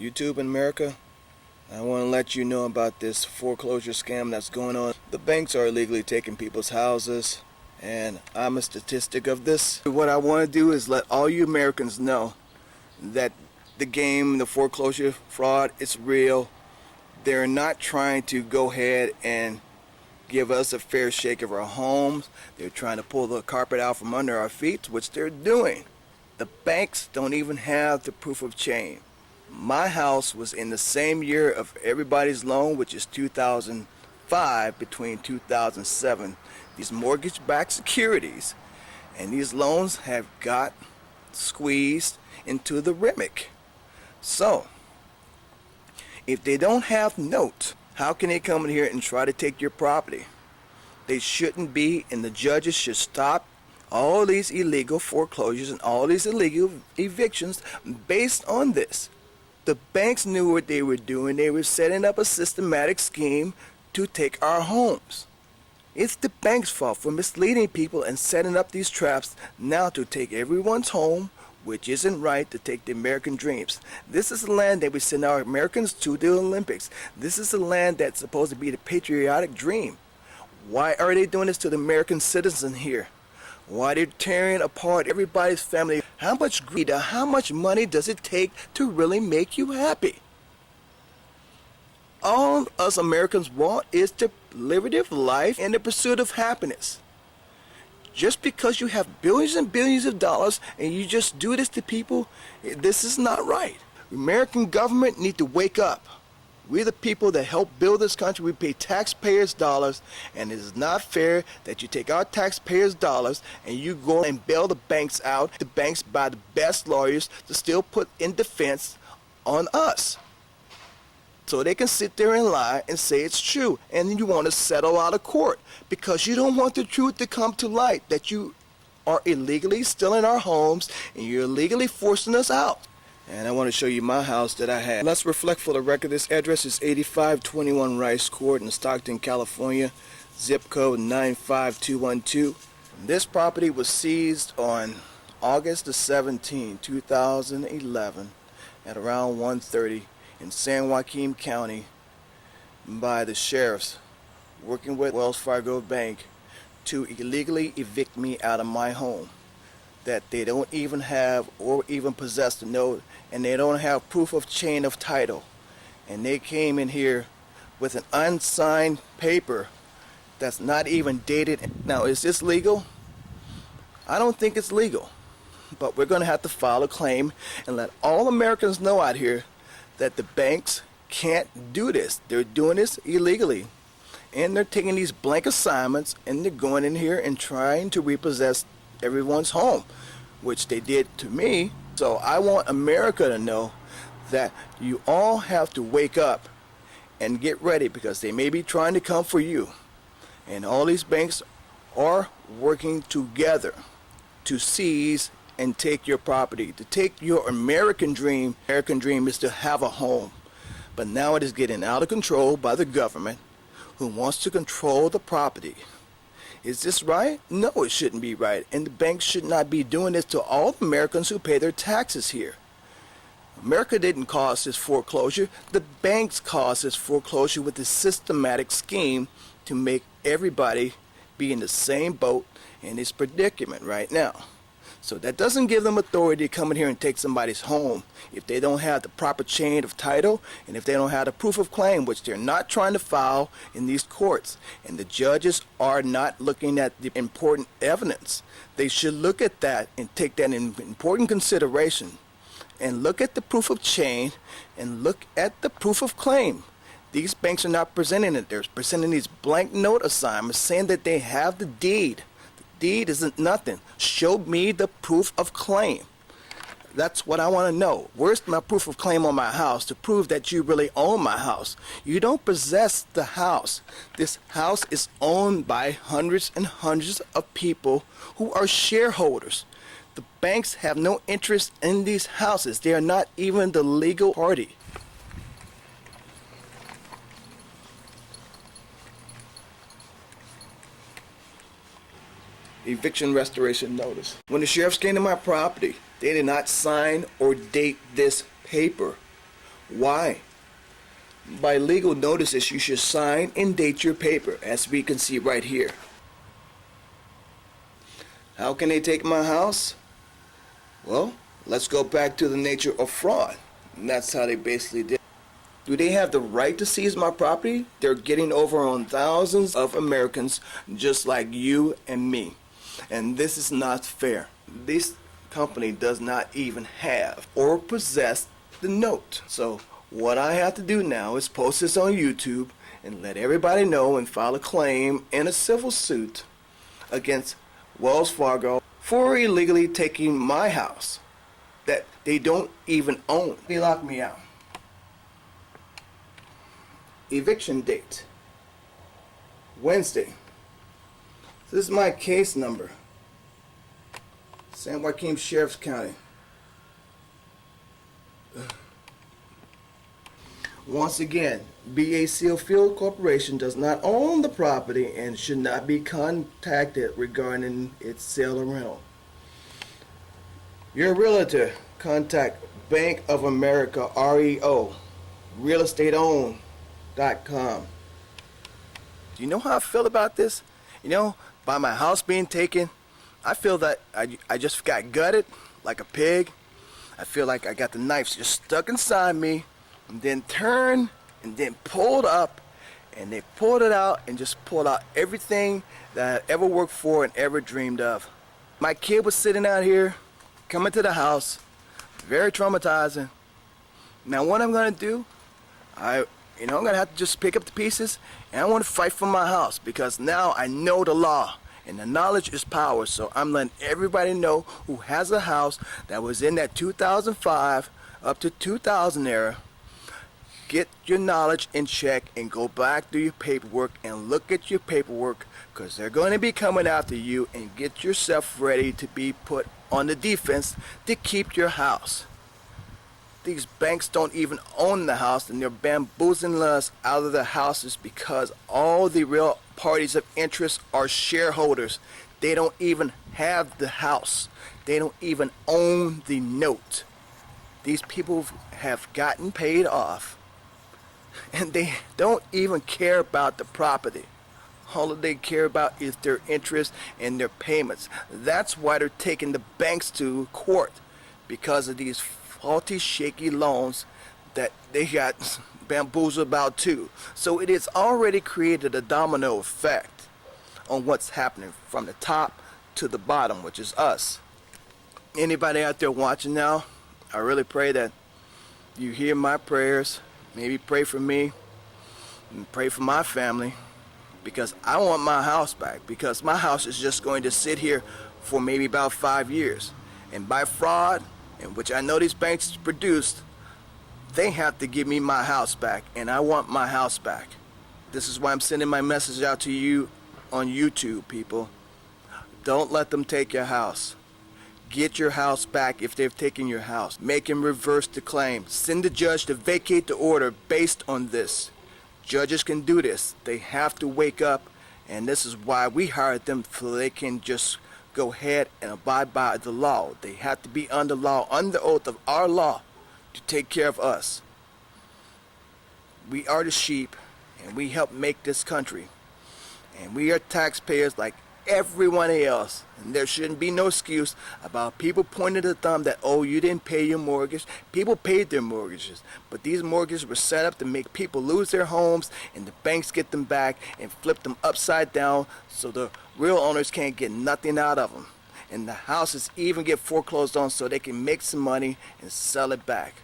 YouTube in America, I want to let you know about this foreclosure scam that's going on. The banks are illegally taking people's houses, and I'm a statistic of this. What I want to do is let all you Americans know that the game, the foreclosure fraud, is real. They're not trying to go ahead and give us a fair shake of our homes. They're trying to pull the carpet out from under our feet, which they're doing. The banks don't even have the proof of chain. My house was in the same year of everybody's loan, which is 2005 between 2007. These mortgage-backed securities and these loans have got squeezed into the REMIC. So, if they don't have notes, how can they come in here and try to take your property? They shouldn't be, and the judges should stop all these illegal foreclosures and all these illegal evictions based on this. The banks knew what they were doing. They were setting up a systematic scheme to take our homes. It's the bank's fault for misleading people and setting up these traps now to take everyone's home, which isn't right, to take the American dreams. This is the land that we send our Americans to the Olympics. This is the land that's supposed to be the patriotic dream. Why are they doing this to the American citizen here? Why they're tearing apart everybody's family? How much greed, how much money does it take to really make you happy? All us Americans want is the liberty of life and the pursuit of happiness. Just because you have billions and billions of dollars and you just do this to people, this is not right. The American government need to wake up. We're the people that help build this country. We pay taxpayers' dollars, and it is not fair that you take our taxpayers' dollars and you go and bail the banks out. The banks buy the best lawyers to still put in defense on us, so they can sit there and lie and say it's true, and then you want to settle out of court because you don't want the truth to come to light that you are illegally stealing our homes and you're illegally forcing us out. And I want to show you my house that I had. Let's reflect for the record. This address is 8521 Rice Court in Stockton, California, zip code 95212. This property was seized on August the 17th, 2011 at around 1:30 in San Joaquin County by the sheriffs working with Wells Fargo Bank to illegally evict me out of my home that they don't even have or even possess the note, and they don't have proof of chain of title. And they came in here with an unsigned paper that's not even dated. Now, is this legal? I don't think it's legal, but we're going to have to file a claim and let all Americans know out here that the banks can't do this. They're doing this illegally, and they're taking these blank assignments and they're going in here and trying to repossess everyone's home, which they did to me. So I want America to know that you all have to wake up and get ready, because they may be trying to come for you, and all these banks are working together to seize and take your property, to take your American dream. American dream is to have a home, but now it is getting out of control by the government, who wants to control the property. Is this right? No, it shouldn't be right. And the banks should not be doing this to all Americans who pay their taxes here. America didn't cause this foreclosure. The banks caused this foreclosure with a systematic scheme to make everybody be in the same boat in this predicament right now. So that doesn't give them authority to come in here and take somebody's home if they don't have the proper chain of title and if they don't have the proof of claim, which they're not trying to file in these courts. And the judges are not looking at the important evidence. They should look at that and take that in important consideration and look at the proof of chain and look at the proof of claim. These banks are not presenting it. They're presenting these blank note assignments saying that they have the deed. Deed isn't nothing. Show me the proof of claim. That's what I want to know. Where's my proof of claim on my house to prove that you really own my house? You don't possess the house. This house is owned by hundreds and hundreds of people who are shareholders. The banks have no interest in these houses. They are not even the legal party. Eviction restoration notice. When the sheriffs came to my property, they did not sign or date this paper. Why? By legal notices, you should sign and date your paper, as we can see right here. How can they take my house? Well, let's go back to the nature of fraud. And that's how they basically did. Do they have the right to seize my property? They're getting over on thousands of Americans just like you and me. And this is not fair. This company does not even have or possess the note. So what I have to do now is post this on YouTube and let everybody know and file a claim in a civil suit against Wells Fargo for illegally taking my house that they don't even own. They locked me out. Eviction date, Wednesday. This is my case number. San Joaquin Sheriff's County. Once again, BACO Field Corporation does not own the property and should not be contacted regarding its sale or rental. Your realtor, contact Bank of America REO, realestateowned.com. Do you know how I feel about this? You know, by my house being taken, I feel that I just got gutted like a pig. I feel like I got the knives just stuck inside me, and then turned and then pulled up, and they pulled it out and just pulled out everything that I ever worked for and ever dreamed of. My kid was sitting out here, coming to the house, very traumatizing. Now what I'm gonna do, I'm gonna have to just pick up the pieces, and I want to fight for my house because now I know the law. And the knowledge is power, so I'm letting everybody know who has a house that was in that 2005 up to 2000 era. Get your knowledge in check and go back through your paperwork and look at your paperwork, because they're going to be coming after you, and get yourself ready to be put on the defense to keep your house. These banks don't even own the house, and they're bamboozling us out of the houses because all the real parties of interest are shareholders. They don't even have the house. They don't even own the note. These people have gotten paid off, and they don't even care about the property. All that they care about is their interest and their payments. That's why they're taking the banks to court, because of these faulty, shaky loans that they got bamboozled about too. So it has already created a domino effect on what's happening from the top to the bottom, which is us. Anybody out there watching now, I really pray that you hear my prayers. Maybe pray for me and pray for my family, because I want my house back, because my house is just going to sit here for maybe about 5 years. And by fraud, in which I know these banks produced, they have to give me my house back, and I want my house back. This is why I'm sending my message out to you on YouTube, people. Don't let them take your house. Get your house back if they've taken your house. Make them reverse the claim. Send the judge to vacate the order based on this. Judges can do this. They have to wake up, and this is why we hired them, so they can just go ahead and abide by the law. They have to be under law, under oath of our law, to take care of us. We are the sheep, and we help make this country. And we are taxpayers like everyone else. And there shouldn't be no excuse about people pointing the thumb that, oh, you didn't pay your mortgage. People paid their mortgages. But these mortgages were set up to make people lose their homes, and the banks get them back and flip them upside down, so the real owners can't get nothing out of them. And the houses even get foreclosed on so they can make some money and sell it back.